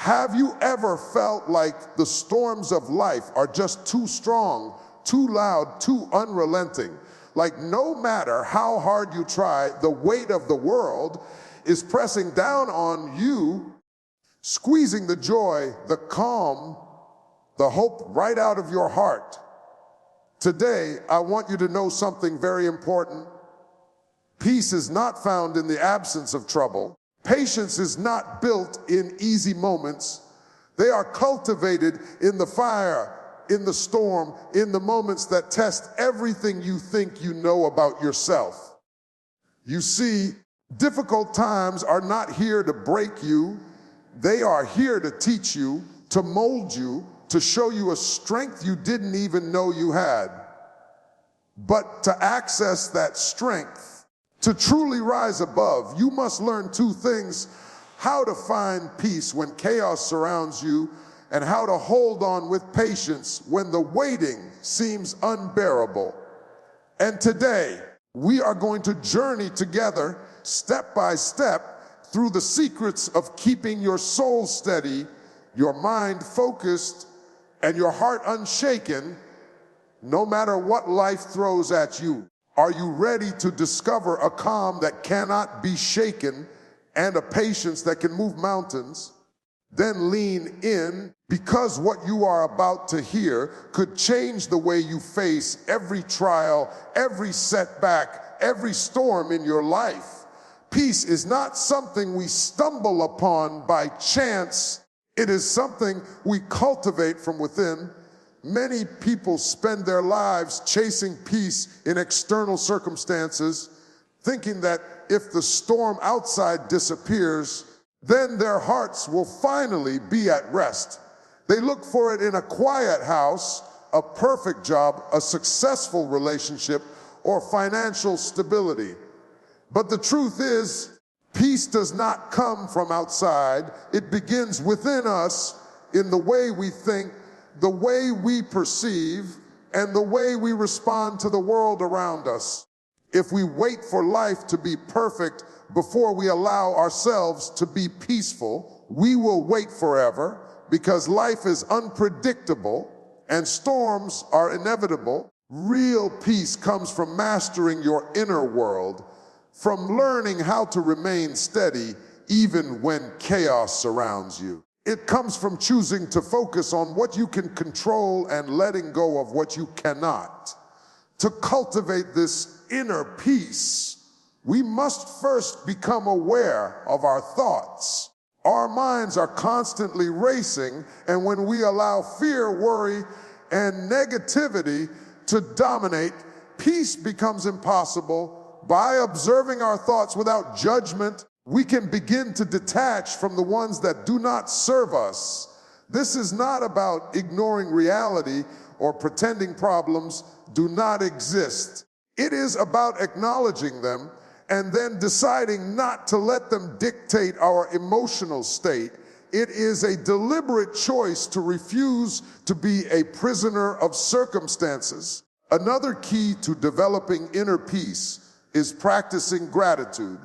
Have you ever felt like the storms of life are just too strong, too loud, too unrelenting? Like no matter how hard you try, the weight of the world is pressing down on you, squeezing the joy, the calm, the hope right out of your heart. Today, I want you to know something very important. Peace is not found in the absence of trouble. Patience is not built in easy moments. They are cultivated in the fire, in the storm, in the moments that test everything you think you know about yourself. You see, difficult times are not here to break you. They are here to teach you, to mold you, to show you a strength you didn't even know you had. But to access that strength, to truly rise above, you must learn two things: how to find peace when chaos surrounds you, and how to hold on with patience when the waiting seems unbearable. And today, we are going to journey together, step by step, through the secrets of keeping your soul steady, your mind focused, and your heart unshaken, no matter what life throws at you. Are you ready to discover a calm that cannot be shaken and a patience that can move mountains? Then lean in, because what you are about to hear could change the way you face every trial, every setback, every storm in your life. Peace is not something we stumble upon by chance. It is something we cultivate from within. Many people spend their lives chasing peace in external circumstances, thinking that if the storm outside disappears, then their hearts will finally be at rest. They look for it in a quiet house, a perfect job, a successful relationship, or financial stability. But the truth is, peace does not come from outside. It begins within us, in the way we think, the way we perceive, and the way we respond to the world around us. If we wait for life to be perfect before we allow ourselves to be peaceful, we will wait forever, because life is unpredictable and storms are inevitable. Real peace comes from mastering your inner world, from learning how to remain steady even when chaos surrounds you. It comes from choosing to focus on what you can control and letting go of what you cannot. To cultivate this inner peace, we must first become aware of our thoughts. Our minds are constantly racing, and when we allow fear, worry, and negativity to dominate, peace becomes impossible. By observing our thoughts without judgment, we can begin to detach from the ones that do not serve us. This is not about ignoring reality or pretending problems do not exist. It is about acknowledging them and then deciding not to let them dictate our emotional state. It is a deliberate choice to refuse to be a prisoner of circumstances. Another key to developing inner peace is practicing gratitude.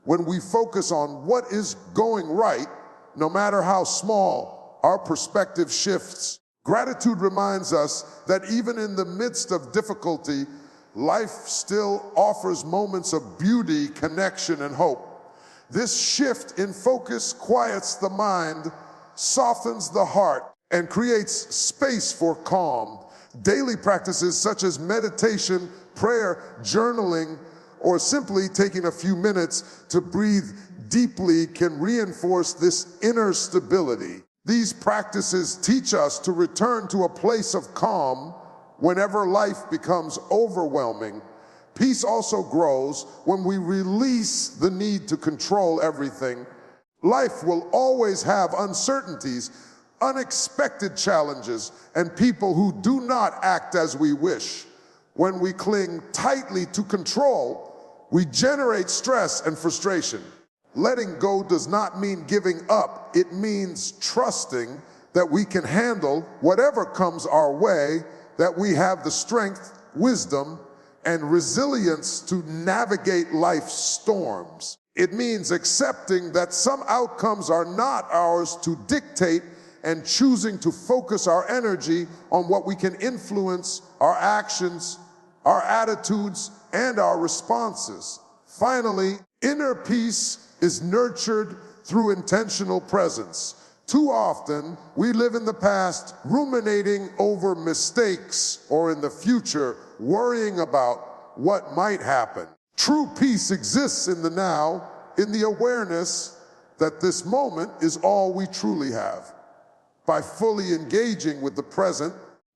When we focus on what is going right, no matter how small, our perspective shifts. Gratitude reminds us that even in the midst of difficulty, life still offers moments of beauty, connection, and hope. This shift in focus quiets the mind, softens the heart, and creates space for calm. Daily practices such as meditation, prayer, journaling, or simply taking a few minutes to breathe deeply can reinforce this inner stability. These practices teach us to return to a place of calm whenever life becomes overwhelming. Peace also grows when we release the need to control everything. Life will always have uncertainties, unexpected challenges, and people who do not act as we wish. When we cling tightly to control, we generate stress and frustration. Letting go does not mean giving up. It means trusting that we can handle whatever comes our way, that we have the strength, wisdom, and resilience to navigate life's storms. It means accepting that some outcomes are not ours to dictate and choosing to focus our energy on what we can influence, our actions, our attitudes, and our responses. Finally, inner peace is nurtured through intentional presence. Too often, we live in the past ruminating over mistakes or in the future worrying about what might happen. True peace exists in the now, in the awareness that this moment is all we truly have. By fully engaging with the present,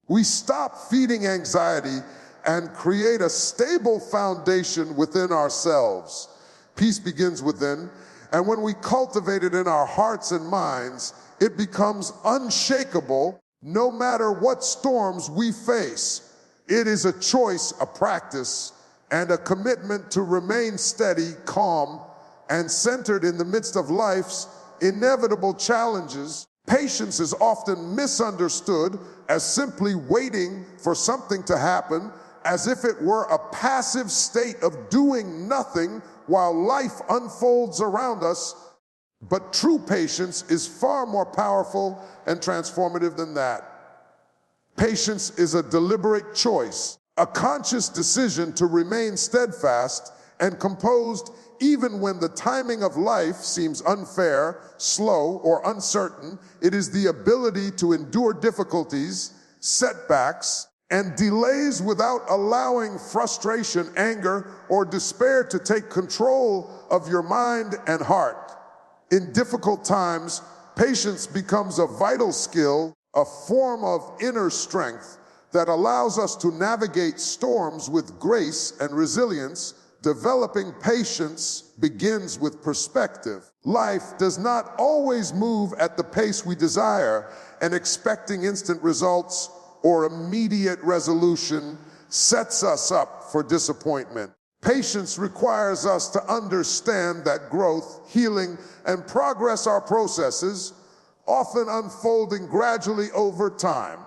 we stop feeding anxiety and create a stable foundation within ourselves. Peace begins within, and when we cultivate it in our hearts and minds, it becomes unshakable no matter what storms we face. It is a choice, a practice, and a commitment to remain steady, calm, and centered in the midst of life's inevitable challenges. Patience is often misunderstood as simply waiting for something to happen, as if it were a passive state of doing nothing while life unfolds around us. But true patience is far more powerful and transformative than that. Patience is a deliberate choice, a conscious decision to remain steadfast and composed even when the timing of life seems unfair, slow, or uncertain. It is the ability to endure difficulties, setbacks, and delays without allowing frustration, anger, or despair to take control of your mind and heart. In difficult times, patience becomes a vital skill, a form of inner strength that allows us to navigate storms with grace and resilience. Developing patience begins with perspective. Life does not always move at the pace we desire, and expecting instant results or immediate resolution sets us up for disappointment. Patience requires us to understand that growth, healing, and progress are processes, often unfolding gradually over time.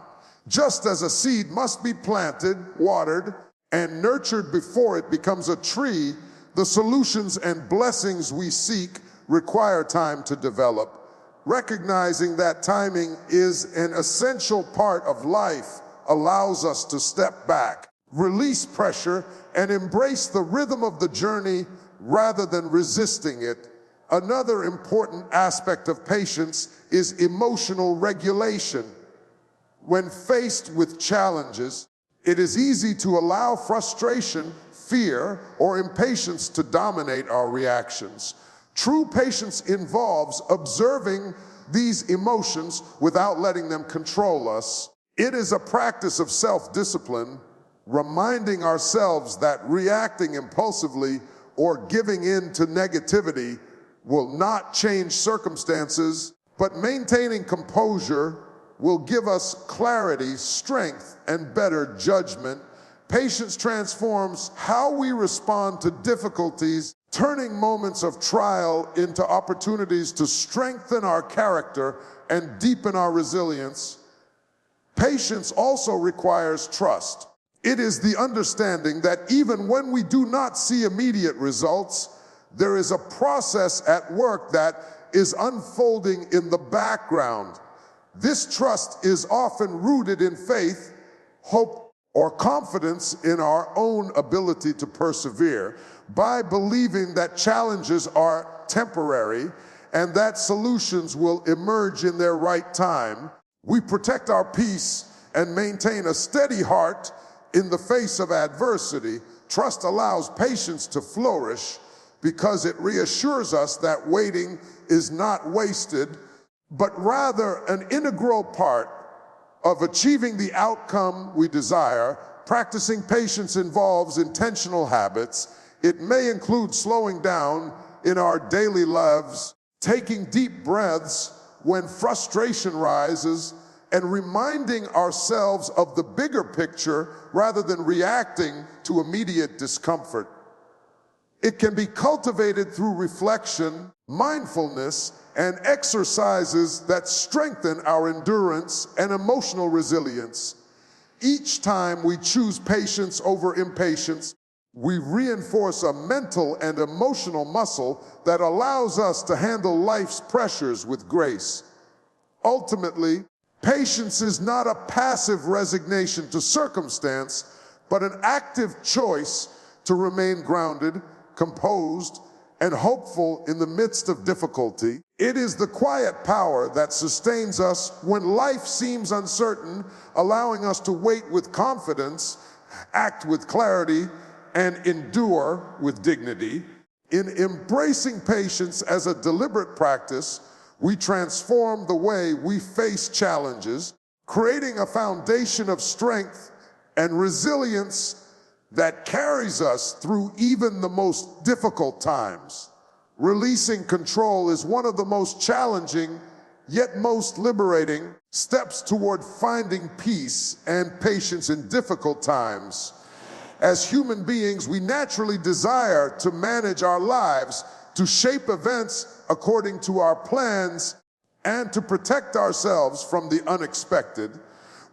Just as a seed must be planted, watered, and nurtured before it becomes a tree, the solutions and blessings we seek require time to develop. Recognizing that timing is an essential part of life allows us to step back, release pressure, and embrace the rhythm of the journey rather than resisting it. Another important aspect of patience is emotional regulation. When faced with challenges, it is easy to allow frustration, fear, or impatience to dominate our reactions. True patience involves observing these emotions without letting them control us. It is a practice of self-discipline, reminding ourselves that reacting impulsively or giving in to negativity will not change circumstances, but maintaining composure will give us clarity, strength, and better judgment. Patience transforms how we respond to difficulties, turning moments of trial into opportunities to strengthen our character and deepen our resilience. Patience also requires trust. It is the understanding that even when we do not see immediate results, there is a process at work that is unfolding in the background. This trust is often rooted in faith, hope, or confidence in our own ability to persevere. By believing that challenges are temporary and that solutions will emerge in their right time, we protect our peace and maintain a steady heart in the face of adversity. Trust allows patience to flourish because it reassures us that waiting is not wasted, but rather an integral part of achieving the outcome we desire. Practicing patience involves intentional habits. It may include slowing down in our daily lives, taking deep breaths when frustration rises, and reminding ourselves of the bigger picture rather than reacting to immediate discomfort. It can be cultivated through reflection, mindfulness, and exercises that strengthen our endurance and emotional resilience. Each time we choose patience over impatience, We reinforce a mental and emotional muscle that allows us to handle life's pressures with grace. Ultimately, patience is not a passive resignation to circumstance, but an active choice to remain grounded, composed, and hopeful in the midst of difficulty. It is the quiet power that sustains us when life seems uncertain, allowing us to wait with confidence, act with clarity, and endure with dignity. In embracing patience as a deliberate practice, we transform the way we face challenges, creating a foundation of strength and resilience that carries us through even the most difficult times. Releasing control is one of the most challenging, yet most liberating steps toward finding peace and patience in difficult times. As human beings, we naturally desire to manage our lives, to shape events according to our plans, and to protect ourselves from the unexpected.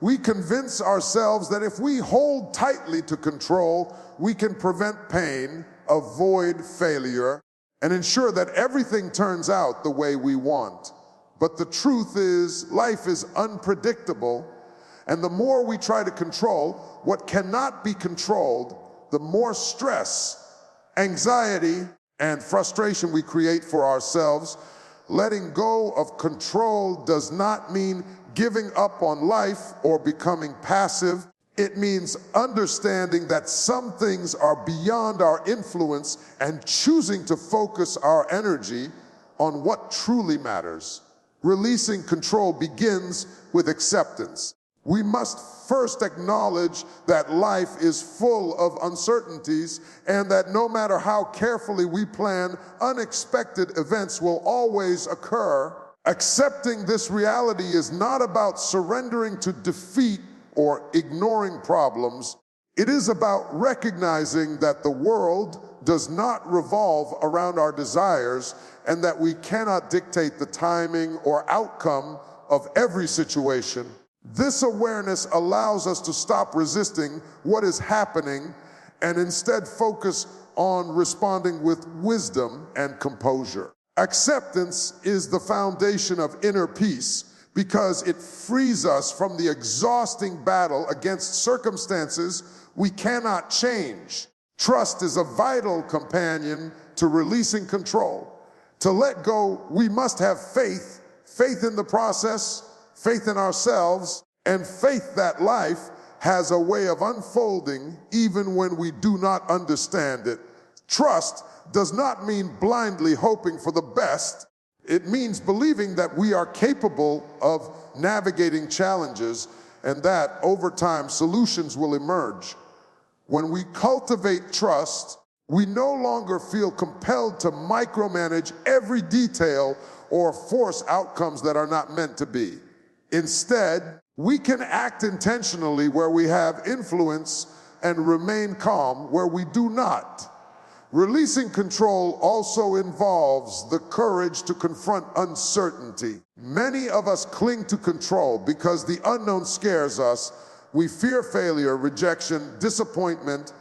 We convince ourselves that if we hold tightly to control, we can prevent pain, avoid failure, and ensure that everything turns out the way we want. But the truth is, life is unpredictable, and the more we try to control what cannot be controlled, the more stress, anxiety, and frustration we create for ourselves. Letting go of control does not mean giving up on life or becoming passive. It means understanding that some things are beyond our influence and choosing to focus our energy on what truly matters. Releasing control begins with acceptance. We must first acknowledge that life is full of uncertainties and that no matter how carefully we plan, unexpected events will always occur. Accepting this reality is not about surrendering to defeat or ignoring problems. It is about recognizing that the world does not revolve around our desires and that we cannot dictate the timing or outcome of every situation. This awareness allows us to stop resisting what is happening and instead focus on responding with wisdom and composure. Acceptance is the foundation of inner peace because it frees us from the exhausting battle against circumstances we cannot change. Trust is a vital companion to releasing control. To let go, we must have faith in the process, faith in ourselves, and faith that life has a way of unfolding even when we do not understand it. Trust does not mean blindly hoping for the best. It means believing that we are capable of navigating challenges and that over time solutions will emerge. When we cultivate trust, we no longer feel compelled to micromanage every detail or force outcomes that are not meant to be. Instead, we can act intentionally where we have influence and remain calm where we do not. Releasing control also involves the courage to confront uncertainty. Many of us cling to control because the unknown scares us. We fear failure, rejection, disappointment,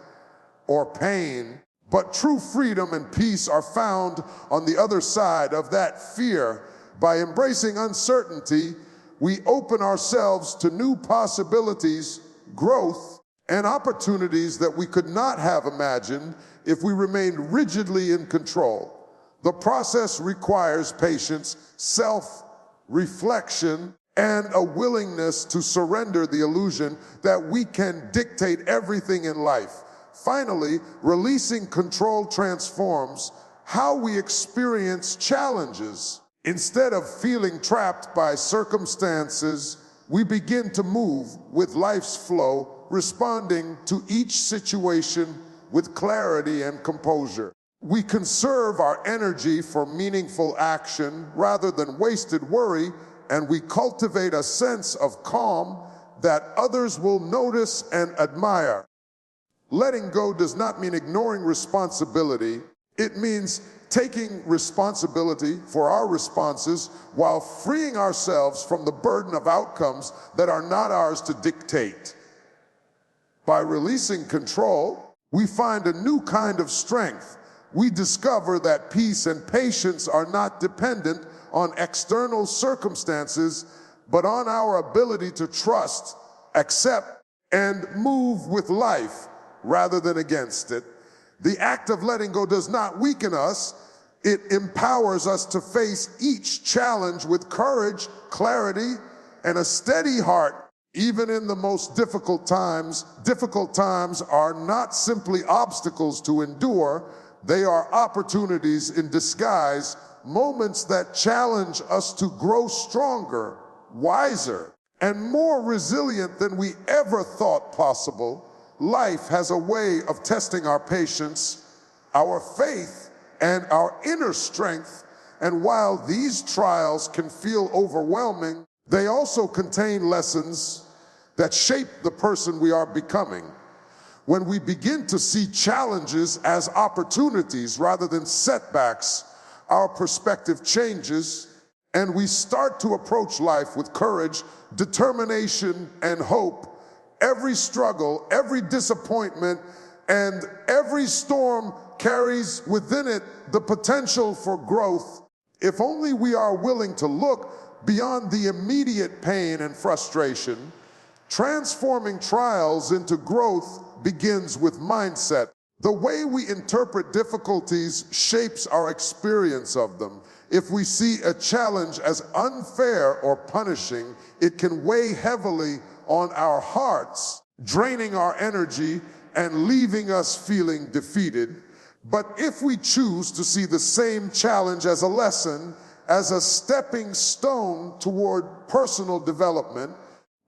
or pain. But true freedom and peace are found on the other side of that fear. By embracing uncertainty, we open ourselves to new possibilities, growth, and opportunities that we could not have imagined if we remained rigidly in control. The process requires patience, self-reflection, and a willingness to surrender the illusion that we can dictate everything in life. Finally, releasing control transforms how we experience challenges. Instead of feeling trapped by circumstances, we begin to move with life's flow, responding to each situation with clarity and composure. We conserve our energy for meaningful action rather than wasted worry, and we cultivate a sense of calm that others will notice and admire. Letting go does not mean ignoring responsibility. It means taking responsibility for our responses while freeing ourselves from the burden of outcomes that are not ours to dictate. By releasing control, we find a new kind of strength. We discover that peace and patience are not dependent on external circumstances, but on our ability to trust, accept, and move with life rather than against it. The act of letting go does not weaken us. It empowers us to face each challenge with courage, clarity, and a steady heart. Even in the most difficult times are not simply obstacles to endure. They are opportunities in disguise, moments that challenge us to grow stronger, wiser, and more resilient than we ever thought possible. Life has a way of testing our patience, our faith, and our inner strength. And while these trials can feel overwhelming, they also contain lessons that shape the person we are becoming. When we begin to see challenges as opportunities rather than setbacks, our perspective changes, and we start to approach life with courage, determination, and hope. Every struggle, every disappointment, and every storm carries within it the potential for growth. If only we are willing to look beyond the immediate pain and frustration. Transforming trials into growth begins with mindset. The way we interpret difficulties shapes our experience of them. If we see a challenge as unfair or punishing, it can weigh heavily on our hearts, draining our energy and leaving us feeling defeated. But if we choose to see the same challenge as a lesson, as a stepping stone toward personal development,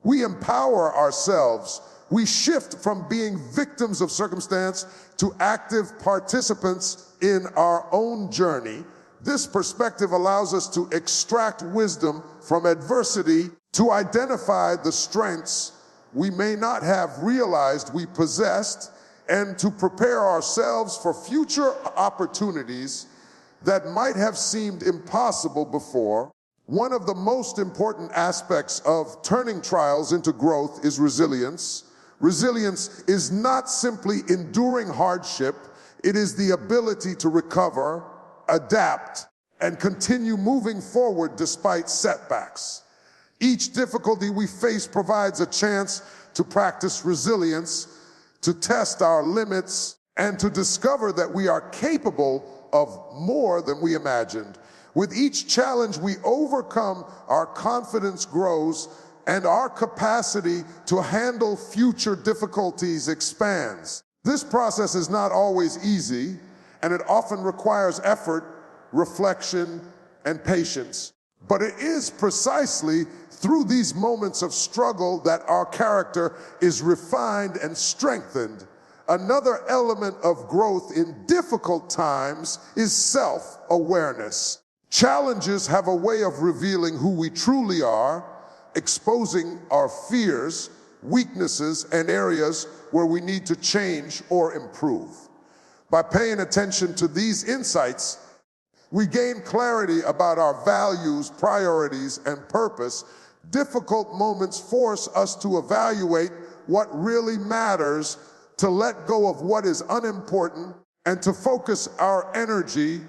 we empower ourselves. We shift from being victims of circumstance to active participants in our own journey. This perspective allows us to extract wisdom from adversity, to identify the strengths we may not have realized we possessed, and to prepare ourselves for future opportunities that might have seemed impossible before. One of the most important aspects of turning trials into growth is resilience. Resilience is not simply enduring hardship, it is the ability to recover, adapt, and continue moving forward despite setbacks. Each difficulty we face provides a chance to practice resilience, to test our limits, and to discover that we are capable of more than we imagined. With each challenge we overcome, our confidence grows and our capacity to handle future difficulties expands. This process is not always easy, and it often requires effort, reflection, and patience. But it is precisely through these moments of struggle that our character is refined and strengthened. Another element of growth in difficult times is self-awareness. Challenges have a way of revealing who we truly are, exposing our fears, weaknesses, and areas where we need to change or improve. By paying attention to these insights, we gain clarity about our values, priorities, and purpose. Difficult moments force us to evaluate what really matters, to let go of what is unimportant, and to focus our energy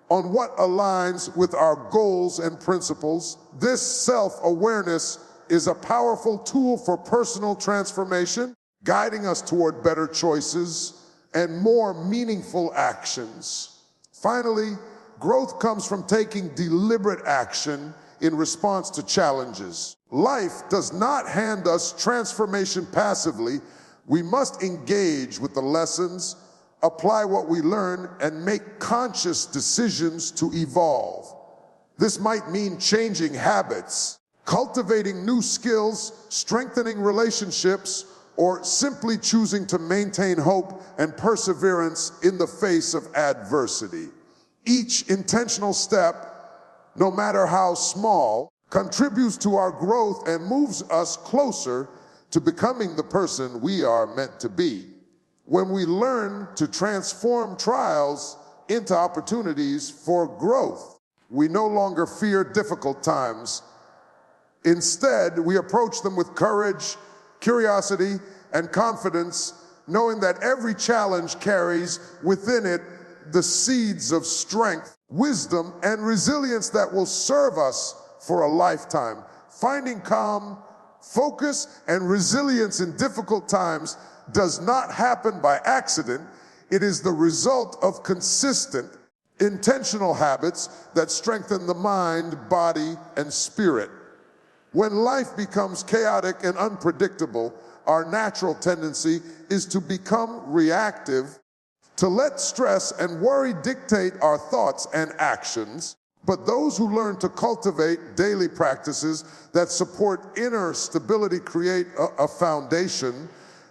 on what aligns with our goals and principles. This self-awareness is a powerful tool for personal transformation, guiding us toward better choices and more meaningful actions. Finally, growth comes from taking deliberate action in response to challenges. Life does not hand us transformation passively. We must engage with the lessons, apply what we learn, and make conscious decisions to evolve. This might mean changing habits, cultivating new skills, strengthening relationships, or simply choosing to maintain hope and perseverance in the face of adversity. Each intentional step, no matter how small, contributes to our growth and moves us closer to becoming the person we are meant to be. When we learn to transform trials into opportunities for growth, we no longer fear difficult times. Instead, we approach them with courage, curiosity, and confidence, knowing that every challenge carries within it the seeds of strength, wisdom, and resilience that will serve us for a lifetime. Finding calm, focus, and resilience in difficult times does not happen by accident. It is the result of consistent, intentional habits that strengthen the mind, body, and spirit. When life becomes chaotic and unpredictable, our natural tendency is to become reactive, to let stress and worry dictate our thoughts and actions. But those who learn to cultivate daily practices that support inner stability create a foundation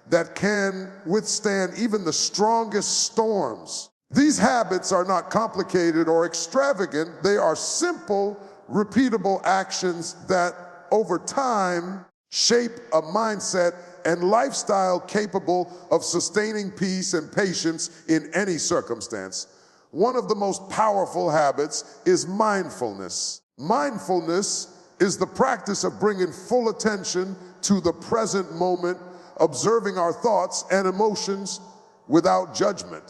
that can withstand even the strongest storms. These habits are not complicated or extravagant. They are simple, repeatable actions that over time shape a mindset and lifestyle capable of sustaining peace and patience in any circumstance. One of the most powerful habits is mindfulness. Mindfulness is the practice of bringing full attention to the present moment, observing our thoughts and emotions without judgment.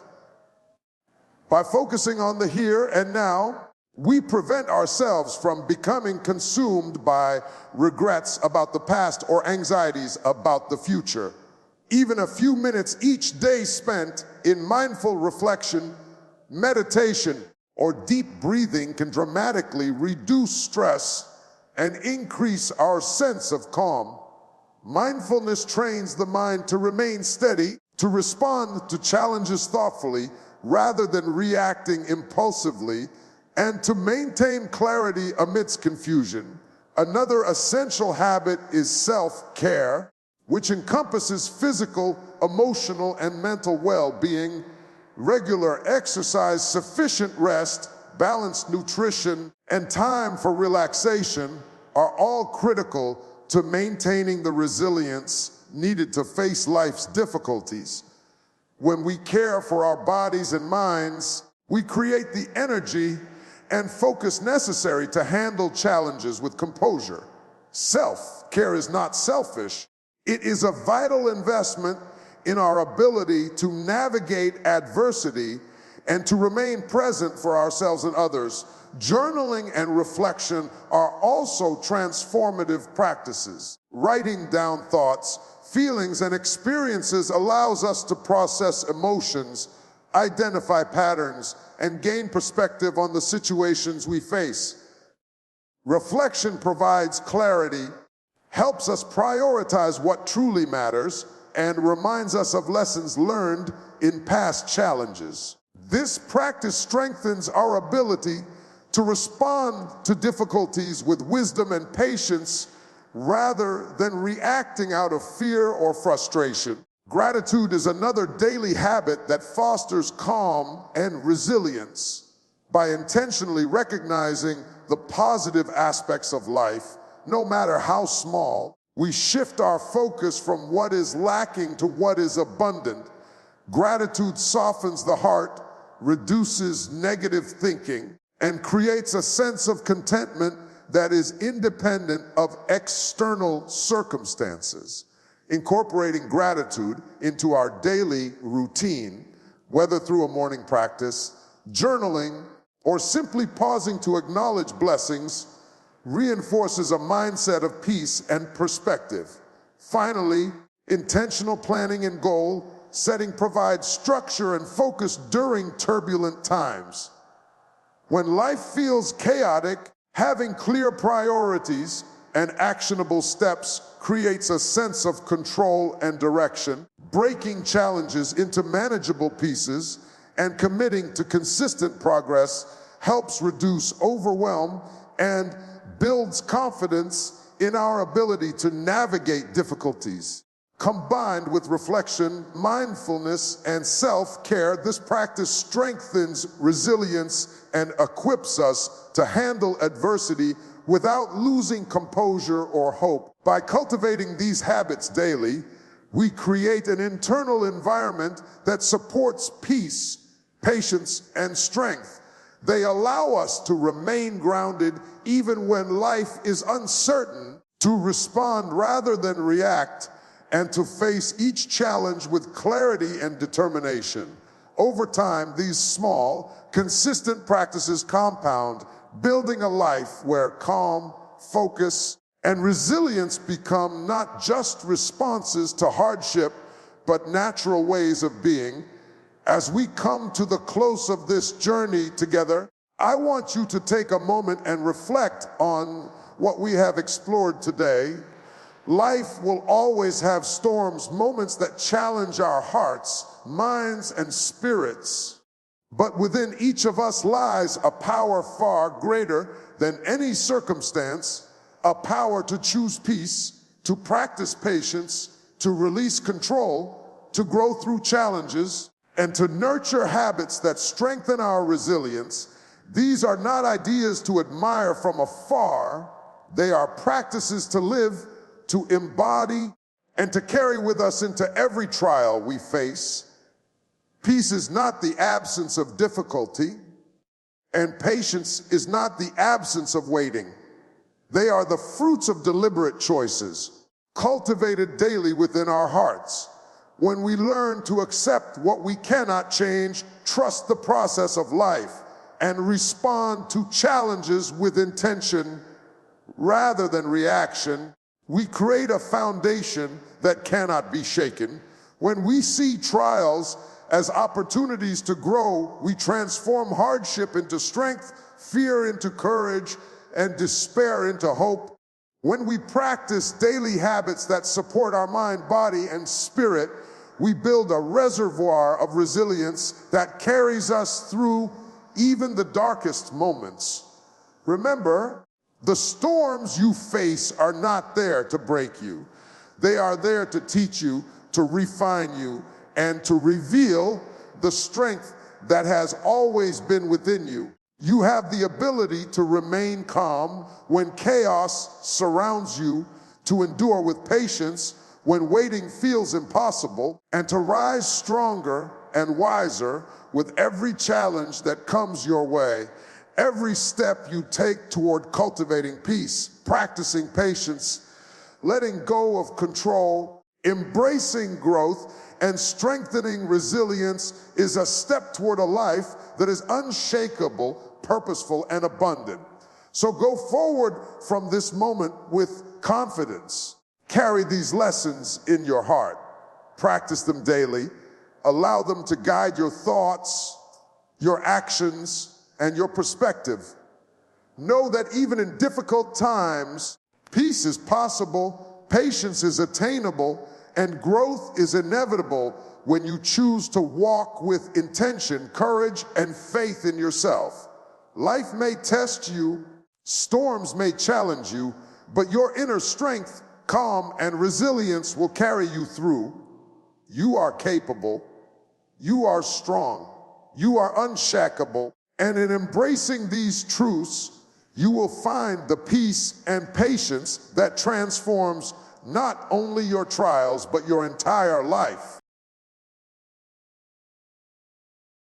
By focusing on the here and now, we prevent ourselves from becoming consumed by regrets about the past or anxieties about the future. Even a few minutes each day spent in mindful reflection, meditation, or deep breathing can dramatically reduce stress and increase our sense of calm. Mindfulness trains the mind to remain steady, to respond to challenges thoughtfully rather than reacting impulsively, and to maintain clarity amidst confusion. Another essential habit is self-care, which encompasses physical, emotional, and mental well-being. Regular exercise, sufficient rest, balanced nutrition, and time for relaxation are all critical to maintaining the resilience needed to face life's difficulties. When we care for our bodies and minds, we create the energy and focus necessary to handle challenges with composure. Self-care is not selfish. It is a vital investment in our ability to navigate adversity and to remain present for ourselves and others. Journaling and reflection are also transformative practices. Writing down thoughts, feelings, and experiences allows us to process emotions, identify patterns, and gain perspective on the situations we face. Reflection provides clarity, helps us prioritize what truly matters, and reminds us of lessons learned in past challenges. This practice strengthens our ability to respond to difficulties with wisdom and patience rather than reacting out of fear or frustration. Gratitude is another daily habit that fosters calm and resilience. By intentionally recognizing the positive aspects of life, no matter how small, we shift our focus from what is lacking to what is abundant. Gratitude softens the heart, reduces negative thinking, and creates a sense of contentment that is independent of external circumstances. Incorporating gratitude into our daily routine, whether through a morning practice, journaling, or simply pausing to acknowledge blessings, reinforces a mindset of peace and perspective. Finally, intentional planning and goal setting provides structure and focus during turbulent times. When life feels chaotic, having clear priorities and actionable steps creates a sense of control and direction. Breaking challenges into manageable pieces and committing to consistent progress helps reduce overwhelm and builds confidence in our ability to navigate difficulties. Combined with reflection, mindfulness, and self-care, this practice strengthens resilience and equips us to handle adversity without losing composure or hope. By cultivating these habits daily, we create an internal environment that supports peace, patience, and strength. They allow us to remain grounded even when life is uncertain, to respond rather than react, and to face each challenge with clarity and determination. Over time, these small, consistent practices compound, building a life where calm, focus, and resilience become not just responses to hardship, but natural ways of being. As we come to the close of this journey together, I want you to take a moment and reflect on what we have explored today. Life will always have storms, moments that challenge our hearts, minds, and spirits. But within each of us lies a power far greater than any circumstance, a power to choose peace, to practice patience, to release control, to grow through challenges, and to nurture habits that strengthen our resilience. These are not ideas to admire from afar. They are practices to live, to embody, and to carry with us into every trial we face. Peace is not the absence of difficulty, and patience is not the absence of waiting. They are the fruits of deliberate choices, cultivated daily within our hearts. When we learn to accept what we cannot change, trust the process of life, and respond to challenges with intention rather than reaction, we create a foundation that cannot be shaken. When we see trials as opportunities to grow, we transform hardship into strength, fear into courage, and despair into hope. When we practice daily habits that support our mind, body, and spirit, we build a reservoir of resilience that carries us through even the darkest moments. Remember, the storms you face are not there to break you. They are there to teach you, to refine you, and to reveal the strength that has always been within you. You have the ability to remain calm when chaos surrounds you, to endure with patience when waiting feels impossible, and to rise stronger and wiser with every challenge that comes your way. Every step you take toward cultivating peace, practicing patience, letting go of control, embracing growth, and strengthening resilience is a step toward a life that is unshakable, purposeful, and abundant. So go forward from this moment with confidence. Carry these lessons in your heart. Practice them daily. Allow them to guide your thoughts, your actions, and your perspective. Know that even in difficult times, peace is possible, patience is attainable, and growth is inevitable when you choose to walk with intention, courage, and faith in yourself. Life may test you, storms may challenge you, but your inner strength, calm, and resilience will carry you through. You are capable, you are strong, you are unshakable, and in embracing these truths, you will find the peace and patience that transforms not only your trials, but your entire life.